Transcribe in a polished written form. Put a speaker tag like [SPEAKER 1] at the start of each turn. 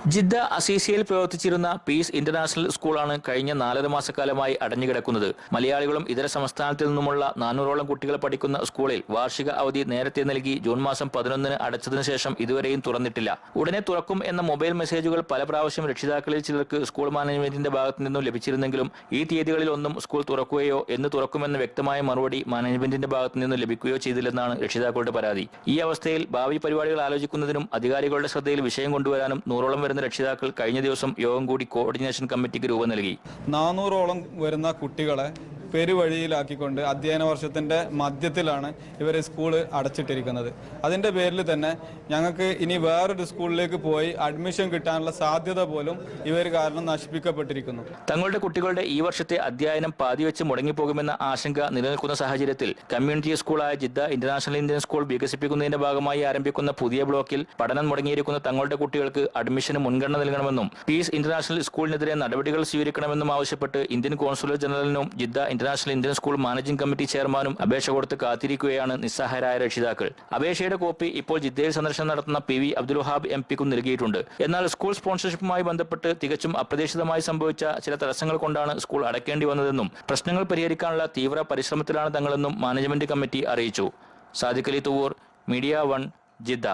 [SPEAKER 1] Jeddah അസീസിയയിൽ പ്രവർത്തിച്ചിരുന്ന piece international സ്കൂളാണ് കഴിഞ്ഞ 4.5 മാസക്കാലമായി അടഞ്ഞുകിടക്കുന്നത്. മലയാളികളും ഇതര സംസ്ഥാനത്തിൽ നിന്നുമുള്ള 400ഓളം കുട്ടികൾ പഠിക്കുന്ന സ്കൂളിൽ വാർഷിക അവധി നേരത്തെ നൽകി ജൂൺ മാസം 11-ന് അടച്ചതിനു ശേഷം ഇതുവരെയും തുറന്നിട്ടില്ല. ഉടനെ തുറക്കും എന്ന മൊബൈൽ മെസ്സേജുകൾ പല പ്രാവശ്യം രക്ഷിതാക്കളിൽ ചിലർക്ക് സ്കൂൾ മാനേജ്മെന്റിന്റെ ഭാഗത്തു നിന്നും ലഭിച്ചിരുന്നെങ്കിലും ഈ തീയതികളിൽ ഒന്നും സ്കൂൾ തുറക്കുകയോ എന്ന് തുറക്കുമെന്ന വ്യക്തമായ മറുപടി മാനേജ്മെന്റിന്റെ ഭാഗത്തു നിന്നും ലഭിക്കുകയോ ചെയ്തില്ലെന്നാണ് രക്ഷിതാക്കളുടെ പരാതി. ഈ അവസ്ഥയിൽ ഭാവി പരിപാടികൾ ആലോചിക്കുന്നതിനും അധികാരികളുടെ ശ്രദ്ധയിൽ വിഷയം കൊണ്ടുവരാനും 100ഓളം വരുന്ന രക്ഷിതാക്കൾ കഴിഞ്ഞ ദിവസം യോഗം കൂടി കോർഡിനേഷൻ കമ്മിറ്റിക്ക് രൂപം നൽകി.
[SPEAKER 2] 400ഓളം വരുന്ന കുട്ടികളെ പെരുവഴിയിലാക്കിക്കൊണ്ട് അധ്യയന വർഷത്തിന്റെ മധ്യത്തിലാണ് ഇവർ സ്കൂൾ അടച്ചിട്ടിരിക്കുന്നത്. അതിന്റെ പേരിൽ തന്നെ ഞങ്ങൾക്ക് ഇനി വേറൊരു സ്കൂളിലേക്ക് പോയി അഡ്മിഷൻ കിട്ടാനുള്ള സാധ്യത പോലും ഇവർ കാരണം നശിപ്പിക്കപ്പെട്ടിരിക്കുന്നു.
[SPEAKER 1] തങ്ങളുടെ കുട്ടികളുടെ ഈ വർഷത്തെ അധ്യയനം പാതിവെച്ച് മുടങ്ങിപ്പോകുമെന്ന ആശങ്ക നിലനിൽക്കുന്ന സാഹചര്യത്തിൽ കമ്മ്യൂണിറ്റി സ്കൂളായ ജിദ്ദ ഇന്റർനാഷണൽ ഇന്ത്യൻ സ്കൂൾ വികസിപ്പിക്കുന്നതിന്റെ ഭാഗമായി ആരംഭിക്കുന്ന പുതിയ ബ്ലോക്കിൽ പഠനം മുടങ്ങിയിരിക്കുന്ന തങ്ങളുടെ കുട്ടികൾക്ക് അഡ്മിഷന് മുൻഗണന നൽകണമെന്നും പീസ് ഇന്റർനാഷണൽ സ്കൂളിനെതിരെ നടപടികൾ സ്വീകരിക്കണമെന്നും ആവശ്യപ്പെട്ട് ഇന്ത്യൻ കോൺസുലേറ്റ് ജനറലിനും Jeddah international Indian school managing committee ചെയർമാനും അപേക്ഷ കൊടുത്ത് കാത്തിരിക്കുകയാണ് നിസ്സഹായരായ രക്ഷിതാക്കൾ. അപേക്ഷയുടെ കോപ്പി ഇപ്പോൾ ജിദ്ദയിൽ സന്ദർശനം നടത്തുന്ന PV അബ്ദുൽ വഹാബ് MP നൽകിയിട്ടുണ്ട്. എന്നാൽ സ്കൂൾ സ്പോൺസർഷിപ്പുമായി ബന്ധപ്പെട്ട് തികച്ചും അപ്രതീക്ഷിതമായി സംഭവിച്ച ചില തടസ്സങ്ങൾ കൊണ്ടാണ് സ്കൂൾ അടയ്ക്കേണ്ടി വന്നതെന്നും പ്രശ്നങ്ങൾ പരിഹരിക്കാനുള്ള തീവ്ര പരിശ്രമത്തിലാണ് തങ്ങളെന്നും മാനേജ്മെന്റ് കമ്മിറ്റി അറിയിച്ചു. Sadiq Ali Thuvur, media 1, Jeddah.